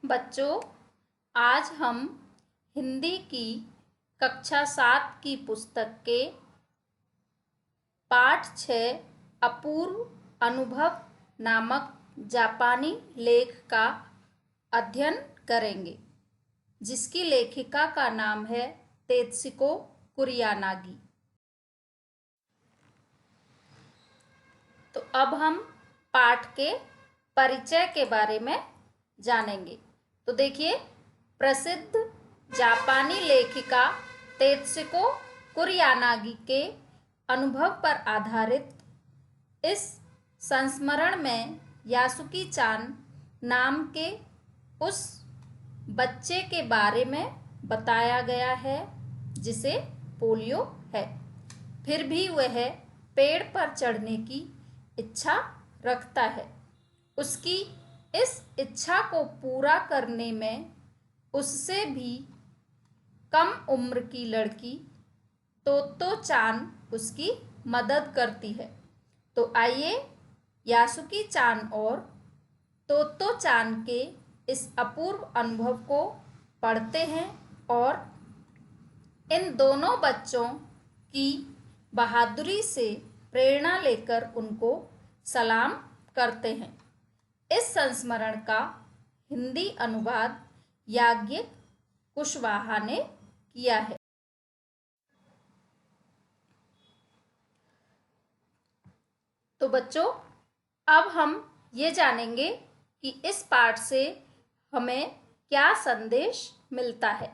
बच्चों, आज हम हिंदी की कक्षा 7 की पुस्तक के पाठ 6 अपूर्व अनुभव नामक जापानी लेख का अध्ययन करेंगे, जिसकी लेखिका का नाम है तेत्सुको कुरियानागी। तो अब हम पाठ के परिचय के बारे में जानेंगे। तो देखिए, प्रसिद्ध जापानी लेखिका तेत्सुको कुरियानागी के अनुभव पर आधारित इस संस्मरण में यासुकी चान नाम के उस बच्चे के बारे में बताया गया है जिसे पोलियो है, फिर भी वह पेड़ पर चढ़ने की इच्छा रखता है। उसकी इस इच्छा को पूरा करने में उससे भी कम उम्र की लड़की तोतो चान उसकी मदद करती है। तो आइए यासुकी चान और तोतो चान के इस अपूर्व अनुभव को पढ़ते हैं और इन दोनों बच्चों की बहादुरी से प्रेरणा लेकर उनको सलाम करते हैं। इस संस्मरण का हिंदी अनुवाद याज्ञिक कुशवाहा ने किया है। तो बच्चों, अब हम ये जानेंगे कि इस पाठ से हमें क्या संदेश मिलता है।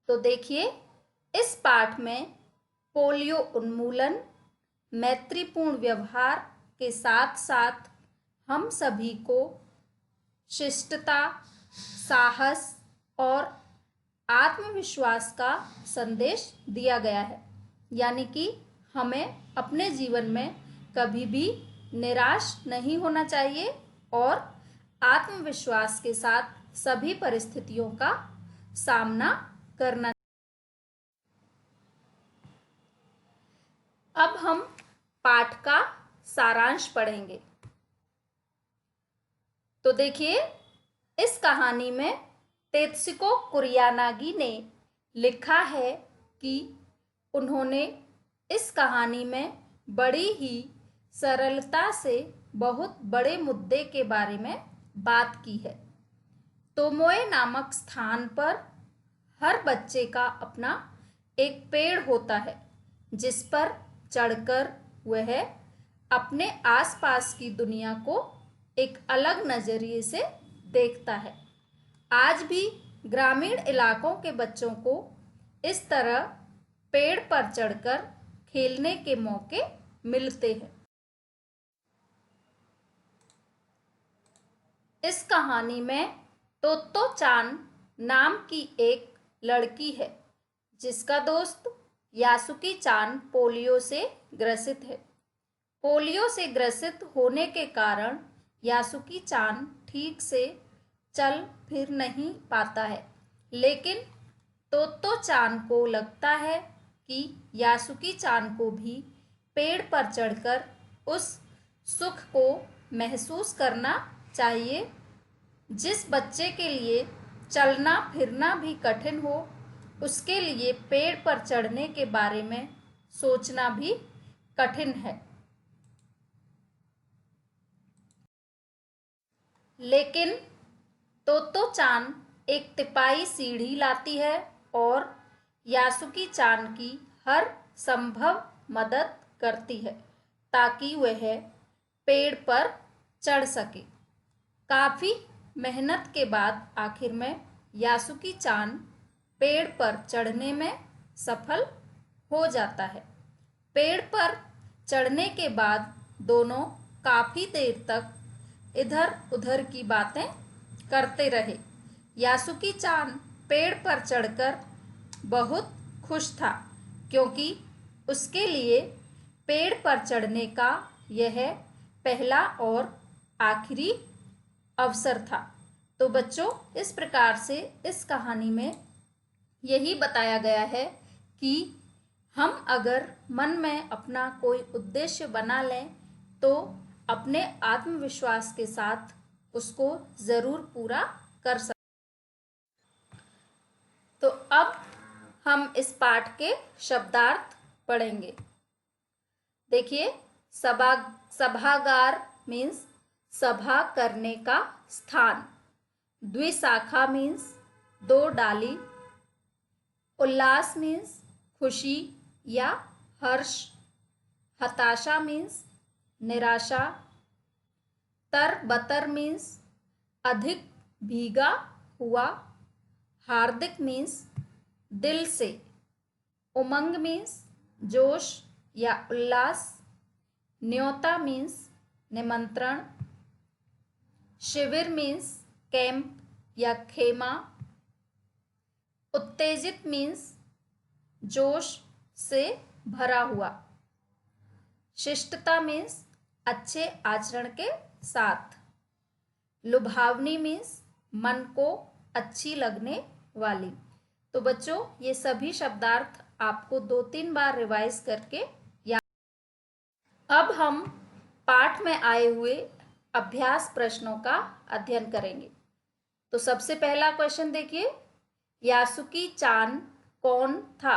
तो देखिए, इस पाठ में पोलियो उन्मूलन, मैत्रीपूर्ण व्यवहार के साथ साथ हम सभी को शिष्टता, साहस और आत्मविश्वास का संदेश दिया गया है। यानी कि हमें अपने जीवन में कभी भी निराश नहीं होना चाहिए और आत्मविश्वास के साथ सभी परिस्थितियों का सामना करना। अब हम पाठ का सारांश पढ़ेंगे। तो देखिए, इस कहानी में तेत्सुको कुरियानागी ने लिखा है कि उन्होंने इस कहानी में बड़ी ही सरलता से बहुत बड़े मुद्दे के बारे में बात की है। तोमोए नामक स्थान पर हर बच्चे का अपना एक पेड़ होता है, जिस पर चढ़कर वह अपने आसपास की दुनिया को एक अलग नजरिए से देखता है। आज भी ग्रामीण इलाकों के बच्चों को इस तरह पेड़ पर चढ़कर खेलने के मौके मिलते हैं। इस कहानी में तोतो चान नाम की एक लड़की है, जिसका दोस्त यासुकी चान पोलियो से ग्रसित है। पोलियो से ग्रसित होने के कारण यासुकी चान ठीक से चल फिर नहीं पाता है, लेकिन तोतो चान को लगता है कि यासुकी चान को भी पेड़ पर चढ़कर उस सुख को महसूस करना चाहिए जिस बच्चे के लिए चलना फिरना भी कठिन हो। उसके लिए पेड़ पर चढ़ने के बारे में सोचना भी कठिन है। लेकिन तोतो चान एक तिपाई सीढ़ी लाती है और यासुकी चान की हर संभव मदद करती है ताकि वह पेड़ पर चढ़ सके। काफ़ी मेहनत के बाद आखिर में यासुकी चान पेड़ पर चढ़ने में सफल हो जाता है। पेड़ पर चढ़ने के बाद दोनों काफ़ी देर तक इधर उधर की बातें करते रहे। यासुकी चान पेड़ पर चढ़कर बहुत खुश था, क्योंकि उसके लिए पेड़ पर चढ़ने का यह पहला और आखिरी अवसर था। तो बच्चों, इस प्रकार से इस कहानी में यही बताया गया है कि हम अगर मन में अपना कोई उद्देश्य बना लें तो अपने आत्मविश्वास के साथ उसको ज़रूर पूरा कर सकते। तो अब हम इस पाठ के शब्दार्थ पढ़ेंगे। देखिए, सभागार मीन्स सभा करने का स्थान। द्विशाखा मीन्स दो डाली। उल्लास मीन्स खुशी या हर्ष। हताशा मीन्स निराशा। तरबतर मीन्स अधिक भीगा हुआ। हार्दिक मीन्स दिल से। उमंग मीन्स जोश या उल्लास। न्योता मीन्स निमंत्रण। शिविर मीन्स कैंप या खेमा। उत्तेजित मीन्स जोश से भरा हुआ। शिष्टता मीन्स अच्छे आचरण के साथ। लुभावनी मीन्स मन को अच्छी लगने वाली। तो बच्चों, ये सभी शब्दार्थ आपको 2-3 बार रिवाइज करके याद। अब हम पाठ में आए हुए अभ्यास प्रश्नों का अध्ययन करेंगे। तो सबसे पहला क्वेश्चन देखिए, यासुकी चान कौन था?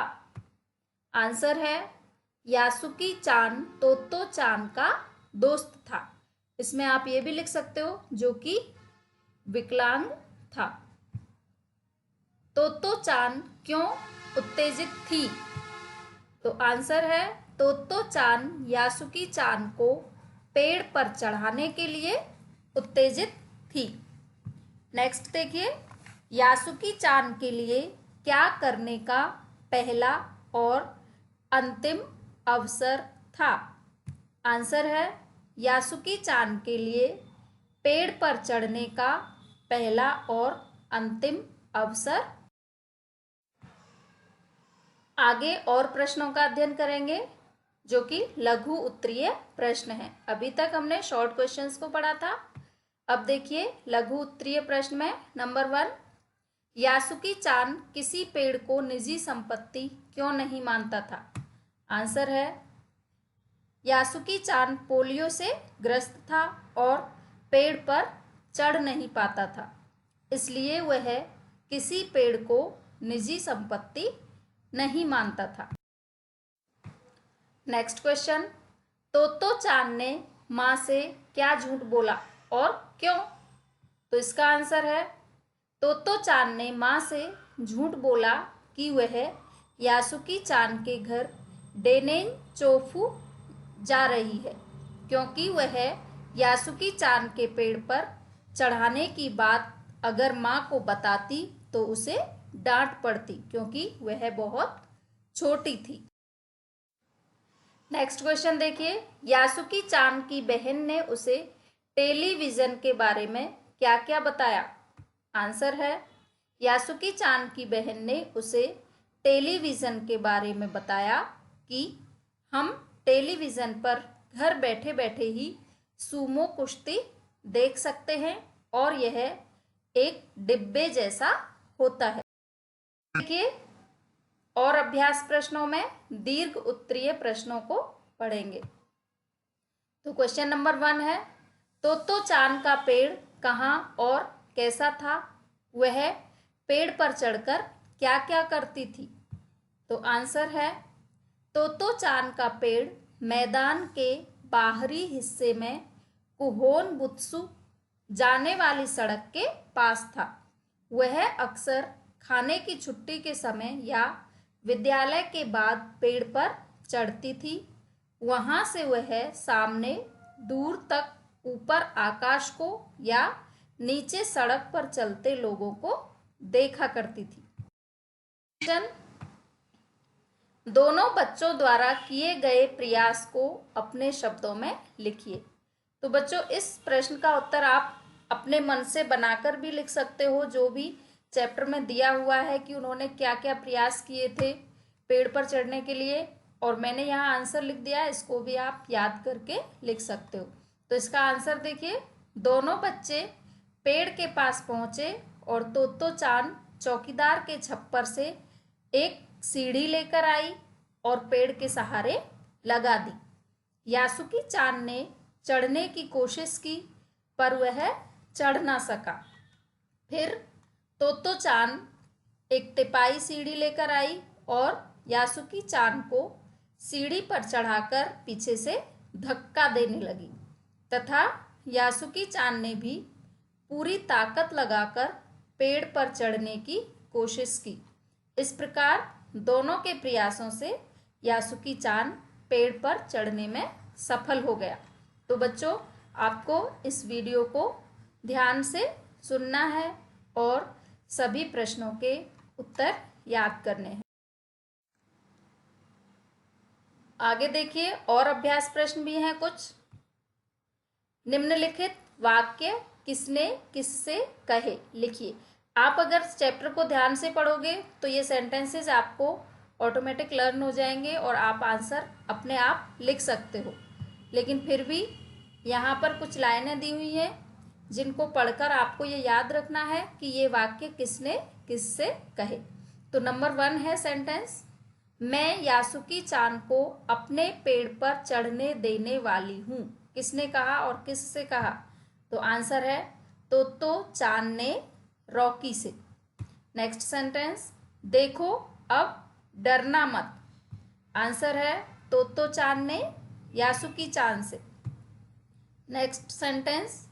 आंसर है, यासुकी चान तोतो चान का दोस्त था। इसमें आप ये भी लिख सकते हो जो कि विकलांग था। तोतो चान क्यों उत्तेजित थी? तो आंसर है, तोतो चान यासुकी चान को पेड़ पर चढ़ाने के लिए उत्तेजित थी। नेक्स्ट देखिए, यासुकी चान के लिए क्या करने का पहला और अंतिम अवसर था? आंसर है, यासुकी चान के लिए पेड़ पर चढ़ने का पहला और अंतिम अवसर। आगे और प्रश्नों का अध्ययन करेंगे जो कि लघु उत्तरीय प्रश्न हैं। अभी तक हमने शॉर्ट क्वेश्चंस को पढ़ा था। अब देखिए लघु उत्तरीय प्रश्न में नंबर 1, यासुकी चान किसी पेड़ को निजी संपत्ति क्यों नहीं मानता था? आंसर है, यासुकी चान पोलियो से ग्रस्त था और पेड़ पर चढ़ नहीं पाता था, इसलिए वह किसी पेड़ को निजी संपत्ति नहीं मानता था। नेक्स्ट क्वेश्चन, तोतो चान ने माँ से क्या झूठ बोला और क्यों? तो इसका आंसर है, तोतो चान ने माँ से झूठ बोला कि वह यासुकी चान के घर डेनेन चोफू जा रही है, क्योंकि वह यासुकी चान के पेड़ पर चढ़ाने की बात अगर माँ को बताती तो उसे डांट पड़ती, क्योंकि वह बहुत छोटी थी। नेक्स्ट क्वेश्चन देखिए, यासुकी चान की बहन ने उसे टेलीविजन के बारे में क्या क्या बताया? आंसर है, यासुकी चान की बहन ने उसे टेलीविजन के बारे में बताया कि हम टेलीविजन पर घर बैठे बैठे ही सूमो कुश्ती देख सकते हैं और यह एक डिब्बे जैसा होता है। देखिए, और अभ्यास प्रश्नों में दीर्घ उत्तरीय प्रश्नों को पढ़ेंगे। तो क्वेश्चन नंबर 1 है, तोतो चान का पेड़ कहाँ और कैसा था? वह पेड़ पर चढ़कर क्या क्या करती थी? तो आंसर है, तोतो चान का पेड़ मैदान के बाहरी हिस्से में कुहोन बुत्सु जाने वाली सड़क के पास था। वह अक्सर खाने की छुट्टी के समय या विद्यालय के बाद पेड़ पर चढ़ती थी। वहां से वह सामने दूर तक ऊपर आकाश को या नीचे सड़क पर चलते लोगों को देखा करती थी। दोनों बच्चों द्वारा किए गए प्रयास को अपने शब्दों में लिखिए। तो बच्चों, इस प्रश्न का उत्तर आप अपने मन से बनाकर भी लिख सकते हो, जो भी चैप्टर में दिया हुआ है कि उन्होंने क्या क्या प्रयास किए थे पेड़ पर चढ़ने के लिए, और मैंने यहाँ आंसर लिख दिया है, इसको भी आप याद करके लिख सकते हो। तो इसका आंसर देखिए, दोनों बच्चे पेड़ के पास पहुंचे और तोतो चान चौकीदार के छप्पर से एक सीढ़ी लेकर आई और पेड़ के सहारे लगा दी। यासुकी चान ने चढ़ने की कोशिश की पर वह चढ़ ना सका। फिर तोतो चान एक तिपाई सीढ़ी लेकर आई और यासुकी चान को सीढ़ी पर चढ़ाकर पीछे से धक्का देने लगी तथा यासुकी चान ने भी पूरी ताकत लगाकर पेड़ पर चढ़ने की कोशिश की। इस प्रकार दोनों के प्रयासों से यासुकी चान पेड़ पर चढ़ने में सफल हो गया। तो बच्चों, आपको इस वीडियो को ध्यान से सुनना है और सभी प्रश्नों के उत्तर याद करने हैं। आगे देखिए, और अभ्यास प्रश्न भी हैं कुछ। निम्नलिखित वाक्य किसने किससे कहे, लिखिए। आप अगर चैप्टर को ध्यान से पढ़ोगे तो ये सेंटेंसेस आपको ऑटोमेटिक लर्न हो जाएंगे और आप आंसर अपने आप लिख सकते हो। लेकिन फिर भी यहाँ पर कुछ लाइनें दी हुई हैं जिनको पढ़कर आपको ये याद रखना है कि ये वाक्य किसने किससे कहे। तो नंबर 1 है सेंटेंस, मैं यासुकी चान को अपने पेड़ पर चढ़ने देने वाली हूँ। किसने कहा और किससे कहा? तो आंसर है तोतो चान ने रॉकी से। नेक्स्ट सेंटेंस, देखो अब डरना मत। आंसर है तोतो चान ने यासुकी चान से। नेक्स्ट सेंटेंस,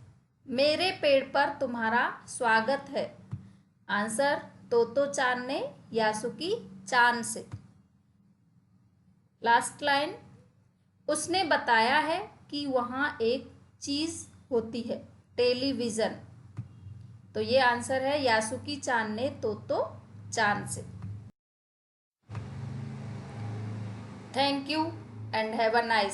मेरे पेड़ पर तुम्हारा स्वागत है। आंसर तोतो चान ने यासुकी चान से। लास्ट लाइन, उसने बताया है कि वहाँ एक चीज होती है, टेलीविजन। तो ये आंसर है यासुकी चान ने तोतो चान से। Thank you and have a nice